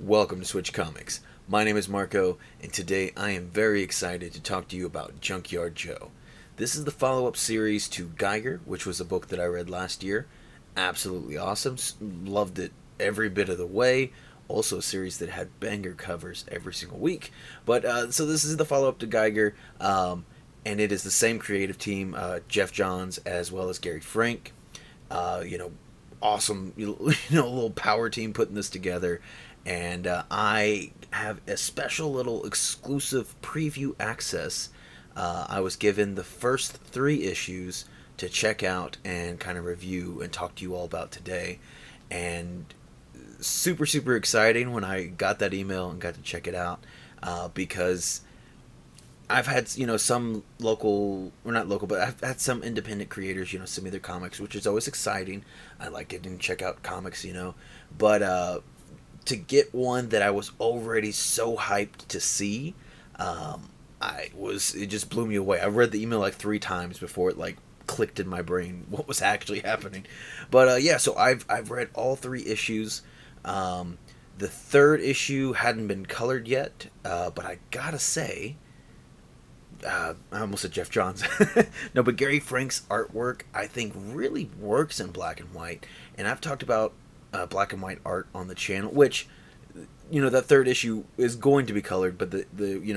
welcome to Switch Comics. My name is Marco, and today I am very excited to talk to you about Junkyard Joe. This is the follow-up series to Geiger, which was a book that I read last year. Absolutely awesome, loved it every bit of the way. Also a series that had banger covers every single week. But so this is the follow-up to Geiger, and it is the same creative team, Geoff Johns as well as Gary Frank. Awesome, little power team putting this together. And I have a special little exclusive preview access. I was given the first 3 issues to check out and kind of review and talk to you all about today. And super, super exciting when I got that email and got to check it out, because I've had, some local, or not local, but I've had some independent creators, send me their comics, which is always exciting. I like getting to check out comics, but to get one that I was already so hyped to see, it just blew me away. I read the email like 3 times before it clicked in my brain what was actually happening. But so I've read all 3 issues. The 3rd issue hadn't been colored yet, but I gotta say, I almost said Geoff Johns. No, but Gary Frank's artwork, I think, really works in black and white. And I've talked about black and white art on the channel, which, that 3rd issue is going to be colored, but the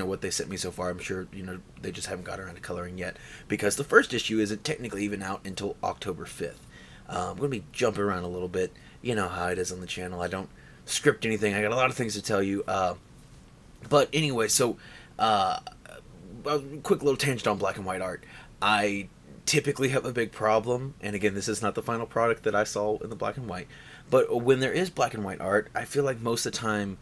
what they sent me so far, I'm sure, they just haven't got around to coloring yet, because the 1st issue isn't technically even out until October 5th. I'm going to be jumping around a little bit. You know how it is on the channel. I don't script anything. I got a lot of things to tell you. But anyway, so a quick little tangent on black and white art. I typically have a big problem, and again, this is not the final product that I saw in the black and white, but when there is black and white art, I feel like most of the time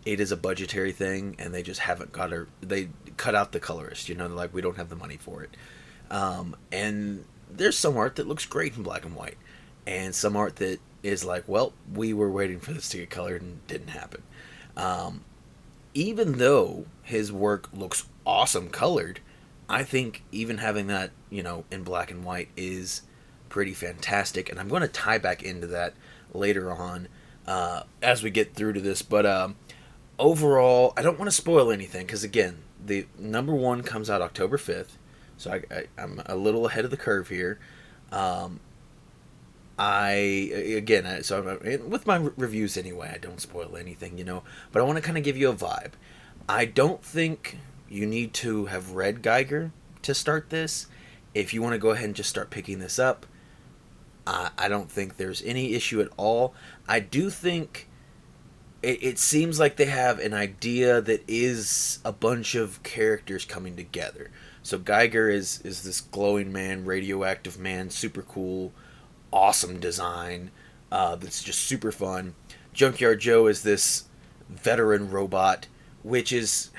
it is a budgetary thing, and they just haven't they cut out the colorist, they're like, we don't have the money for it. And there's some art that looks great in black and white, and some art that is like, well, we were waiting for this to get colored and didn't happen. Even though his work looks awesome colored, I think even having that, in black and white is pretty fantastic. And I'm going to tie back into that later on as we get through to this. But overall, I don't want to spoil anything because, again, the number 1 comes out October 5th. So I'm a little ahead of the curve here. So with my reviews anyway, I don't spoil anything, but I want to kind of give you a vibe. I don't think you need to have read Geiger to start this. If you want to go ahead and just start picking this up, I don't think there's any issue at all. I do think it seems like they have an idea that is a bunch of characters coming together. So Geiger is this glowing man, radioactive man, super cool, awesome design, that's just super fun. Junkyard Joe is this veteran robot, which is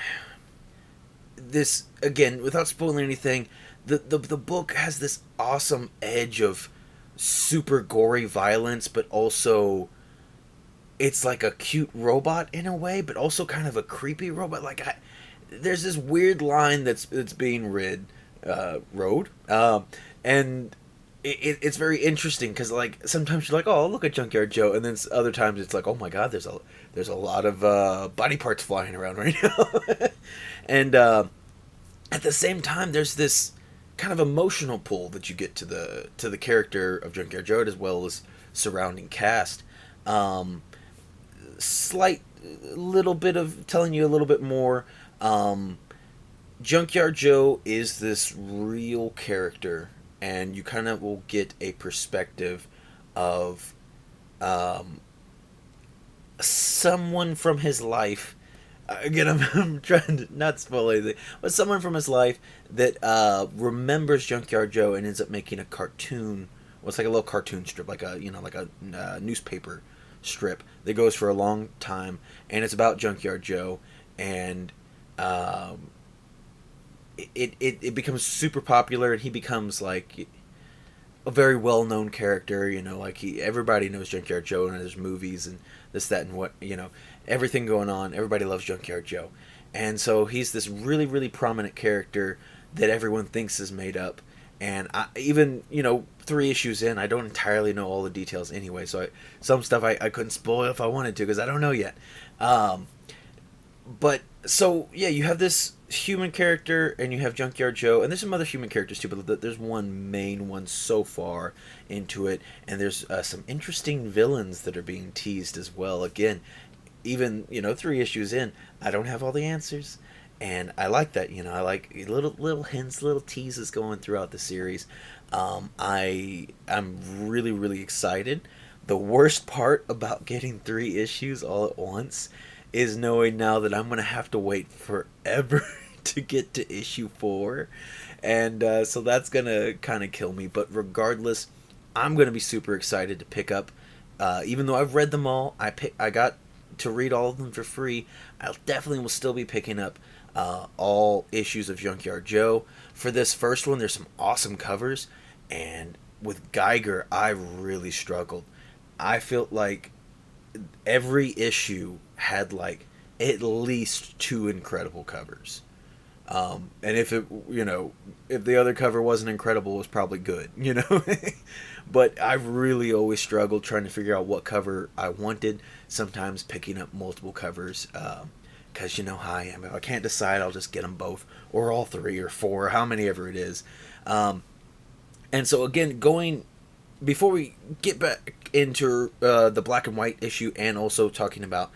this, again, without spoiling anything, the book has this awesome edge of super gory violence, but also it's like a cute robot in a way, but also kind of a creepy robot. There's this weird line that's being rode, and it's very interesting because sometimes you're like, oh, look at Junkyard Joe, and then other times it's like, oh my god, there's a lot of body parts flying around right now. And at the same time, there's this kind of emotional pull that you get to the character of Junkyard Joe, as well as surrounding cast. Slight little bit of telling you a little bit more. Junkyard Joe is this real character, and you kind of will get a perspective of someone from his life. Again, I'm trying to not spoil anything, but someone from his life that remembers Junkyard Joe and ends up making a cartoon. Well, it's like a little cartoon strip, like a newspaper strip that goes for a long time, and it's about Junkyard Joe, and it becomes super popular, and he becomes like a very well-known character. Everybody knows Junkyard Joe, and there's movies and this, that, and what, everything going on. Everybody loves Junkyard Joe. And so he's this really, really prominent character that everyone thinks is made up. And even 3 issues in, I don't entirely know all the details anyway. So some stuff I couldn't spoil if I wanted to, because I don't know yet. Um, but so yeah, you have this human character, and you have Junkyard Joe, and there's some other human characters too. But there's one main one so far into it, and there's some interesting villains that are being teased as well. Again, even 3 issues in, I don't have all the answers, and I like that. I like little hints, little teases going throughout the series. I'm really really excited. The worst part about getting 3 issues all at once is knowing now that I'm gonna have to wait forever to get to issue 4, and so that's gonna kind of kill me. But regardless, I'm gonna be super excited to pick up. Even though I've read them all, I got to read all of them for free. I definitely will still be picking up all issues of Junkyard Joe. For this first one, there's some awesome covers, and with Geiger, I really struggled. I felt like every issue had like at least 2 incredible covers. And if if the other cover wasn't incredible, it was probably good. But I really always struggled trying to figure out what cover I wanted. Sometimes picking up multiple covers, because you know how I am. If I can't decide, I'll just get them both, or all 3 or 4, how many ever it is. And so again, before we get back into the black and white issue, and also talking about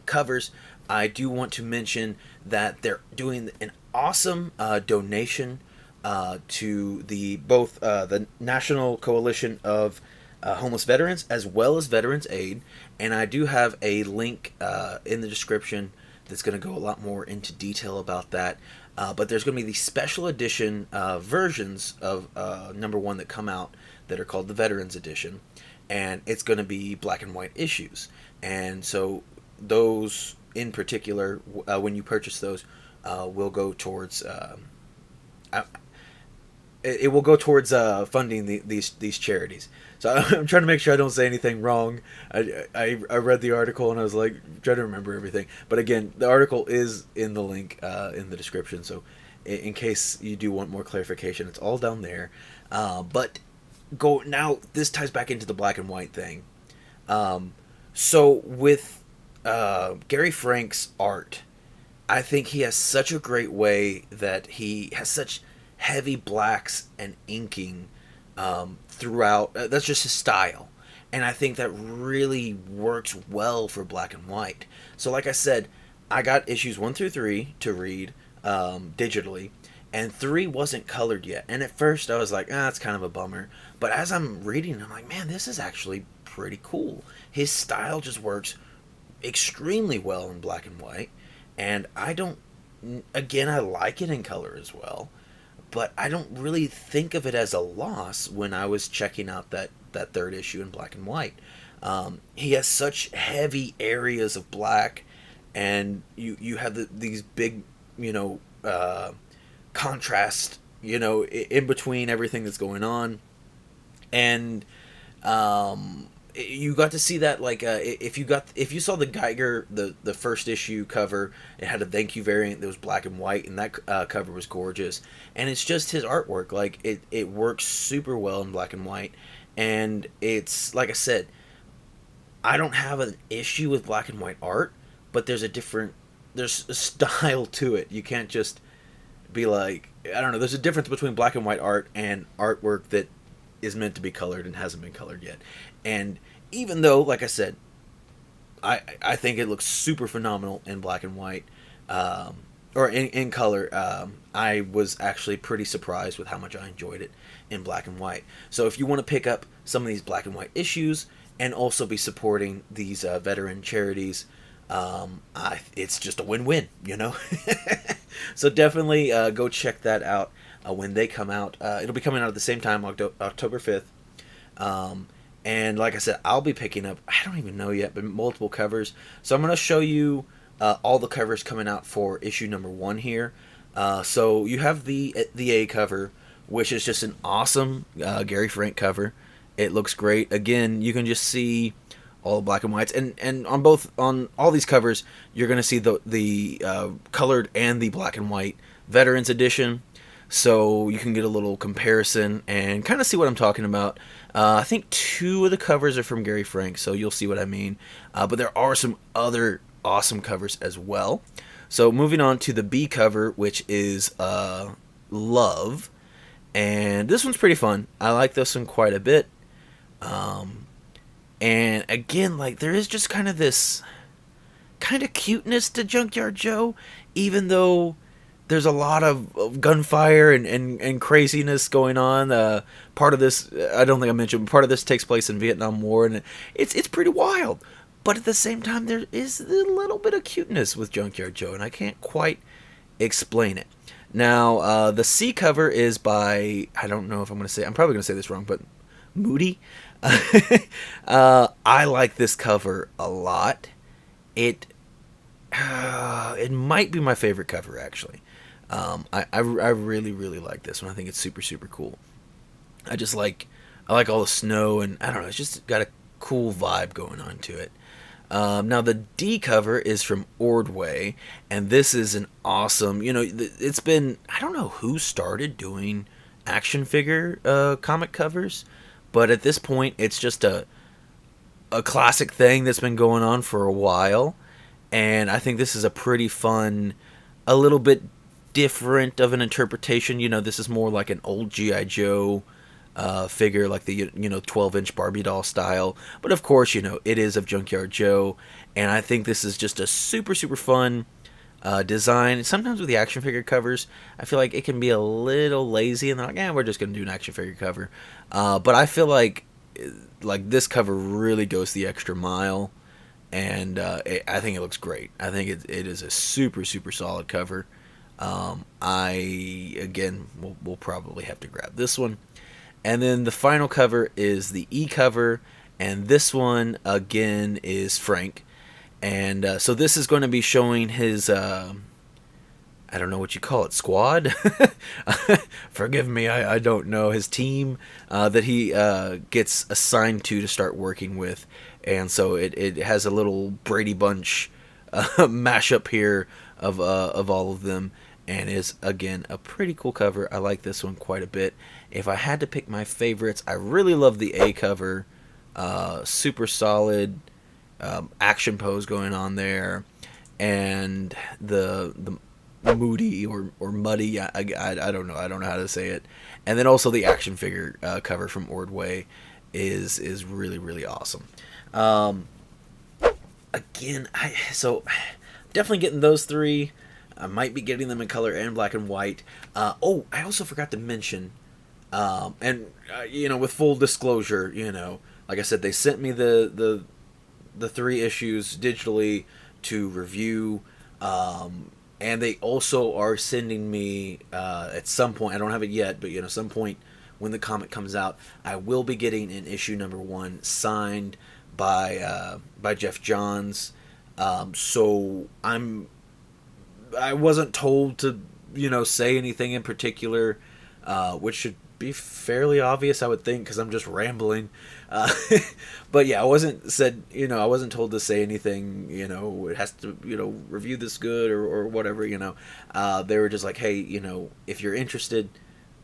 covers, I do want to mention that they're doing an awesome donation to both the National Coalition of Homeless Veterans as well as Veterans Aid, and I do have a link in the description that's going to go a lot more into detail about that. But there's going to be these special edition versions of number 1 that come out that are called the Veterans Edition, and it's going to be black and white issues. And so those in particular, when you purchase those, will go towards it will go towards funding these charities. So I'm trying to make sure I don't say anything wrong. I read the article and I was like trying to remember everything. But again, the article is in the link in the description. So in case you do want more clarification, it's all down there. But now this ties back into the black and white thing. So with Gary Frank's art, I think he has such a great way that he has such heavy blacks and inking throughout. That's just his style, and I think that really works well for black and white. So like I said, I got issues 1 through 3 to read digitally, and 3 wasn't colored yet, and at first I was like, it's kind of a bummer. But as I'm reading, I'm like, man, this is actually pretty cool. His style just works extremely well in black and white, and I like it in color as well, but I don't really think of it as a loss when I was checking out that 3rd issue in black and white. He has such heavy areas of black, and you have these big contrast in between everything that's going on. And you got to see that, like, if you saw the Geiger, the first issue cover, it had a thank you variant that was black and white, and that cover was gorgeous. And it's just his artwork, like it works super well in black and white. And it's like I said, I don't have an issue with black and white art, but there's a style to it. You can't just be like, I don't know, there's a difference between black and white art and artwork that is meant to be colored and hasn't been colored yet. And even though, like I said, I think it looks super phenomenal in black and white, or in color, I was actually pretty surprised with how much I enjoyed it in black and white. So if you want to pick up some of these black and white issues and also be supporting these veteran charities, it's just a win-win, So definitely go check that out when they come out. It'll be coming out at the same time, October 5th. And like I said, I'll be picking up, I don't even know yet, but multiple covers. So I'm going to show you all the covers coming out for issue number 1 here. So you have the A cover, which is just an awesome Gary Frank cover. It looks great. Again, you can just see all the black and whites, and on all these covers, you're going to see the colored and the black and white Veterans Edition. So you can get a little comparison and kind of see what I'm talking about. I think 2 of the covers are from Gary Frank, so you'll see what I mean. But there are some other awesome covers as well. So moving on to the B cover, which is Love. And this one's pretty fun. I like this one quite a bit. And again, like, there is just kind of this kind of cuteness to Junkyard Joe, even though there's a lot of gunfire and craziness going on. Part of this, I don't think I mentioned, but part of this takes place in Vietnam War, and it's pretty wild. But at the same time, there is a little bit of cuteness with Junkyard Joe, and I can't quite explain it. Now, the C cover is by, I don't know if I'm probably going to say this wrong, but Moody. I like this cover a lot. It might be my favorite cover, actually. I really, really like this one. I think it's super, super cool. I like all the snow, and I don't know, it's just got a cool vibe going on to it. Now, the D cover is from Ordway, and this is an awesome, it's been, I don't know who started doing action figure comic covers, but at this point, it's just a classic thing that's been going on for a while, and I think this is a pretty fun, a little bit different of an interpretation. This is more like an old G.I. Joe figure, like the 12-inch Barbie doll style, but of course, it is of Junkyard Joe, and I think this is just a super, super fun design. Sometimes with the action figure covers, I feel like it can be a little lazy, and they're like, we're just gonna do an action figure cover, but I feel like this cover really goes the extra mile, and I think it looks great. I think it is a super, super solid cover. We'll probably have to grab this one. And then the final cover is the E cover, and this one, again, is Frank. And so this is going to be showing his, I don't know what you call it, squad? Forgive me, I don't know. His team that he gets assigned to start working with. And so it has a little Brady Bunch mashup here of all of them. And is, again, a pretty cool cover. I like this one quite a bit. If I had to pick my favorites, I really love the A cover. Super solid action pose going on there. And the Moody or Muddy, I don't know. I don't know how to say it. And then also the action figure cover from Ordway is really, really awesome. Again, so definitely getting those three. I might be getting them in color and black and white. I also forgot to mention, with full disclosure, like I said, they sent me the 3 issues digitally to review, and they also are sending me at some point. I don't have it yet, but some point when the comic comes out, I will be getting an issue number 1 signed by Geoff Johns. So I wasn't told to, say anything in particular, which should be fairly obvious, I would think, because I'm just rambling. But yeah, I wasn't told to say anything, it has to, review this good or whatever, They were just like, hey, if you're interested,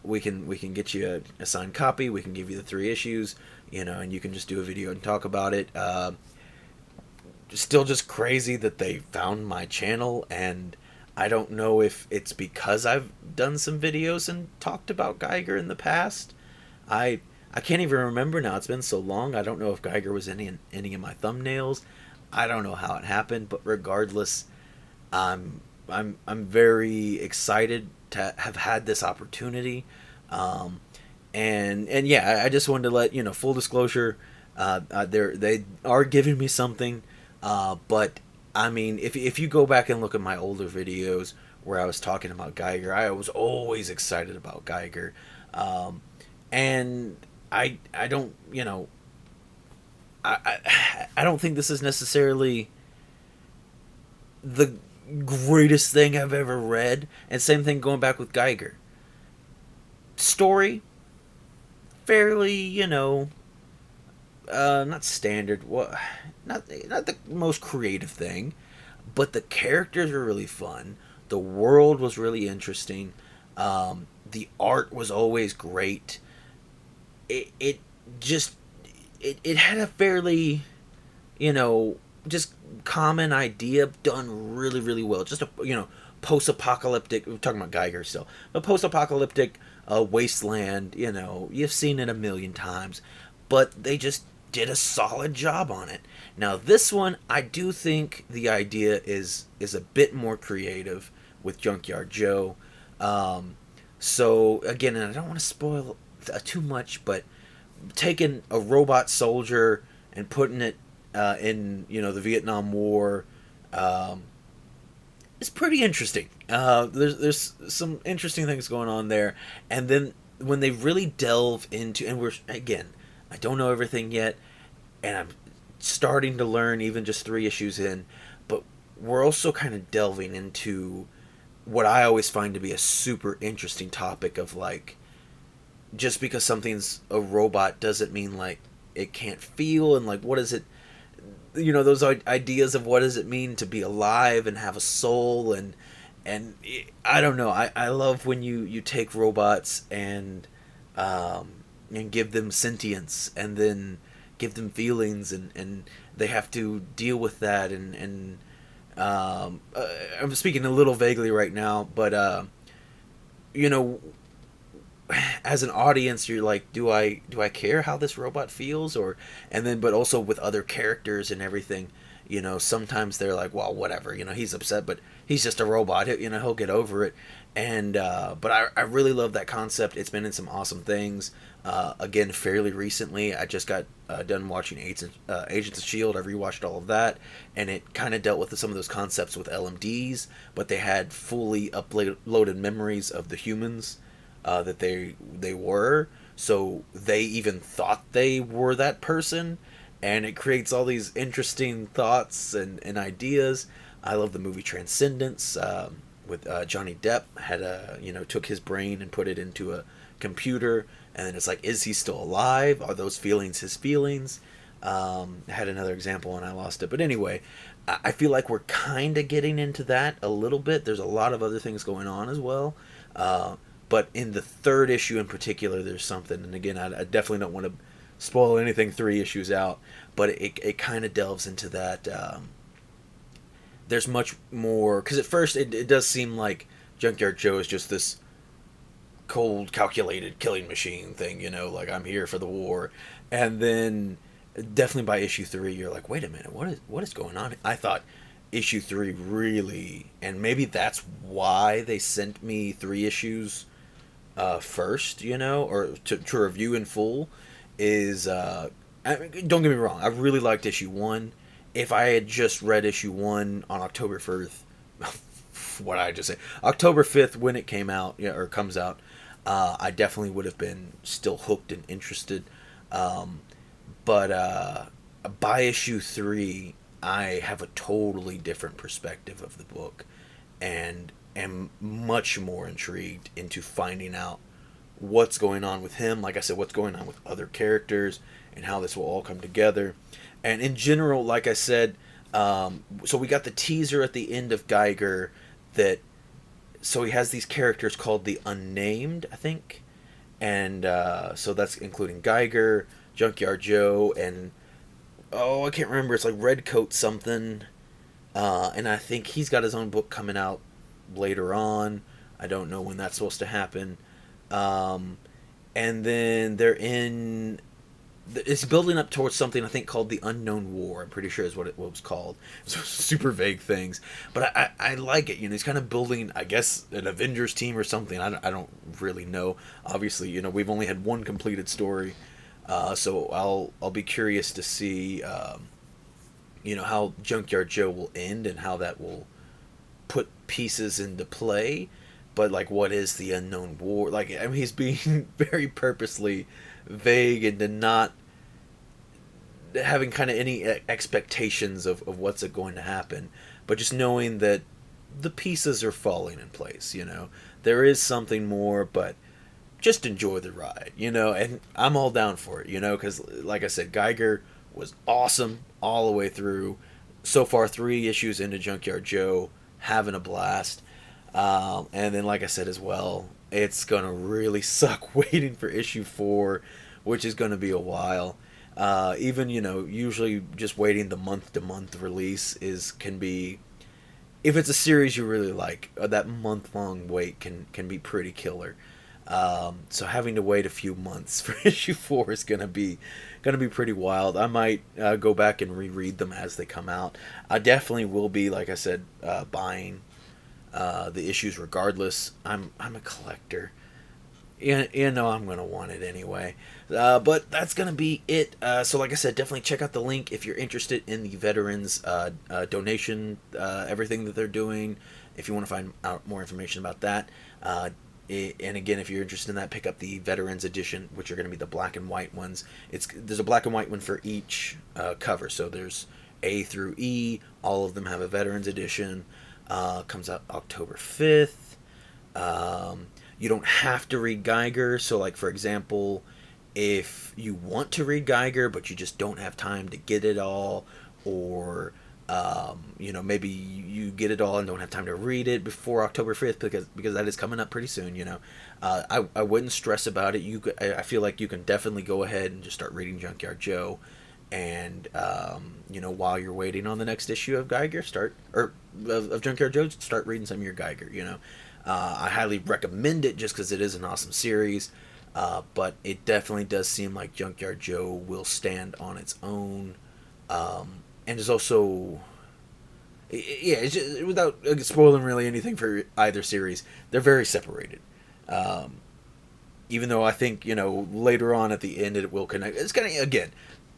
we can get you a signed copy, we can give you the 3 issues, and you can just do a video and talk about it. Still just crazy that they found my channel, and I don't know if it's because I've done some videos and talked about Geiger in the past. I can't even remember now. It's been so long. I don't know if Geiger was in any of my thumbnails. I don't know how it happened, but regardless, I'm very excited to have had this opportunity. And yeah, I just wanted to let full disclosure. They are giving me something, but I mean, if you go back and look at my older videos where I was talking about Geiger, I was always excited about Geiger, and I don't I don't think this is necessarily the greatest thing I've ever read, and same thing going back with Geiger. Story, fairly not standard. Not the most creative thing, but the characters were really fun. The world was really interesting. The art was always great. It had a fairly, just common idea done really, really well. Just a, post-apocalyptic. We're talking about Geiger still, a post-apocalyptic wasteland. You've seen it a million times, but they just did a solid job on it. Now this one, I do think the idea is a bit more creative with Junkyard Joe. So again, and I don't want to spoil too much, but taking a robot soldier and putting it in the Vietnam War is pretty interesting. There's some interesting things going on there, and then when they really delve into, and I don't know everything yet, and I'm starting to learn even just 3 issues in, but we're also kind of delving into what I always find to be a super interesting topic of like, just because something's a robot doesn't mean like it can't feel, and like what is it, those ideas of what does it mean to be alive and have a soul, and I don't know, I love when you take robots and give them sentience and then give them feelings, and they have to deal with that, and I'm speaking a little vaguely right now, but as an audience, you're like, do I care how this robot feels, but also with other characters and everything, sometimes they're like, well, whatever, he's upset, but he's just a robot, he'll get over it, and but I really love that concept. It's been in some awesome things. Again, fairly recently, I just got done watching Agents of S.H.I.E.L.D. I rewatched all of that, and it kind of dealt with some of those concepts with LMDs, but they had fully uploaded memories of the humans that they were, so they even thought they were that person, and it creates all these interesting thoughts and ideas. I love the movie Transcendence with Johnny Depp. Took his brain and put it into a computer, and then it's like, is he still alive? Are those feelings his feelings? I had another example and I lost it, but anyway, I feel like we're kind of getting into that a little bit. There's a lot of other things going on as well. But in the 3rd issue in particular, there's something, and again, I definitely don't want to spoil anything 3 issues out, but it kind of delves into that. There's much more, because at first it does seem like Junkyard Joe is just this cold, calculated killing machine thing, like, I'm here for the war, and then definitely by issue 3, you're like, wait a minute, what is going on? I thought issue 3 really, and maybe that's why they sent me 3 issues first, or to review in full, is don't get me wrong, I really liked issue 1. If I had just read issue 1 on October 1st, what did I just say? October 5th when it came out, or comes out, I definitely would have been still hooked and interested. But by issue 3, I have a totally different perspective of the book, and am much more intrigued into finding out what's going on with him, like I said, what's going on with other characters, and how this will all come together. And in general, like I said, so we got the teaser at the end of Geiger so he has these characters called the Unnamed, I think, and so that's including Geiger, Junkyard Joe, and I can't remember, it's like Redcoat something, and I think he's got his own book coming out later on. I don't know when that's supposed to happen. And then it's building up towards something I think called the Unknown War. I'm pretty sure is what it was called. So super vague things, but I like it. He's kind of building, I guess, an Avengers team or something. I don't really know. Obviously, we've only had one completed story, so I'll be curious to see, how Junkyard Joe will end and how that will put pieces into play. But like, what is the Unknown War? Like, I mean, he's being very purposely vague into not having kind of any expectations of what's going to happen, but just knowing that the pieces are falling in place. There is something more, but just enjoy the ride. And I'm all down for it. Because like I said, Geiger was awesome all the way through. So far, 3 issues into Junkyard Joe, having a blast. And then, like I said as well, it's gonna really suck waiting for issue 4, which is gonna be a while. Even, usually just waiting the month to month release can be, if it's a series you really like, that month long wait can be pretty killer. So having to wait a few months for issue 4 is gonna be pretty wild. I might go back and reread them as they come out. I definitely will be, like I said, buying the issues regardless. I'm a collector. I'm gonna want it anyway. But that's gonna be it. So like I said, definitely check out the link if you're interested in the veterans donation, everything that they're doing. If you want to find out more information about that. And again, if you're interested in that, pick up the Veterans Edition, which are going to be the black and white ones. There's a black and white one for each cover, so there's A through E. All of them have a Veterans Edition. Comes out October 5th. You don't have to read Geiger, so like for example, if you want to read Geiger but you just don't have time to get it all, or maybe you get it all and don't have time to read it before October 5th because that is coming up pretty soon, I wouldn't stress about it. I feel like you can definitely go ahead and just start reading Junkyard Joe, and while you're waiting on the next issue of Geiger, of Junkyard Joe, start reading some of your Geiger. I highly recommend it just because it is an awesome series, but it definitely does seem like Junkyard Joe will stand on its own. And is also, it's just, without spoiling really anything for either series, they're very separated. Even though I think, later on at the end it will connect. It's kind of, again,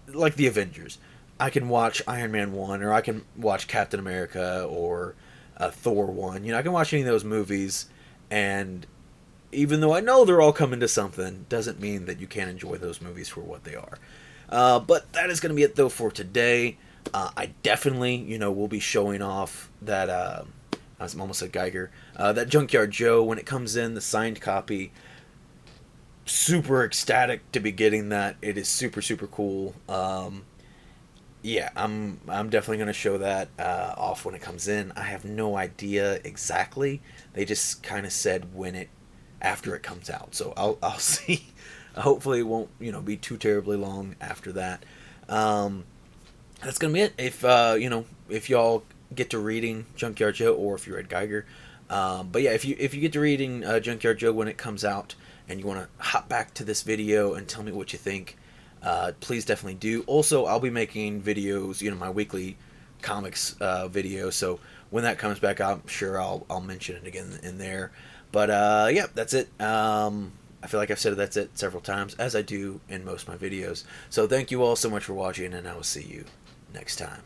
like the Avengers. I can watch Iron Man 1, or I can watch Captain America, or Thor 1. I can watch any of those movies, and even though I know they're all coming to something, doesn't mean that you can't enjoy those movies for what they are. But that is going to be it, though, for today. I definitely, will be showing off that, I almost said Geiger, that Junkyard Joe when it comes in, the signed copy. Super ecstatic to be getting that. It is super, super cool. Yeah, I'm definitely going to show that off when it comes in. I have no idea exactly. They just kind of said after it comes out. So I'll see. Hopefully it won't, be too terribly long after that. That's gonna be it. If y'all get to reading Junkyard Joe, or if you read Geiger, but yeah, if you get to reading Junkyard Joe when it comes out, and you want to hop back to this video and tell me what you think, please definitely do. Also, I'll be making videos, my weekly comics video. So when that comes back, I'm sure I'll mention it again in there. But yeah, that's it. I feel like I've said that's it several times, as I do in most of my videos. So thank you all so much for watching, and I will see you next time.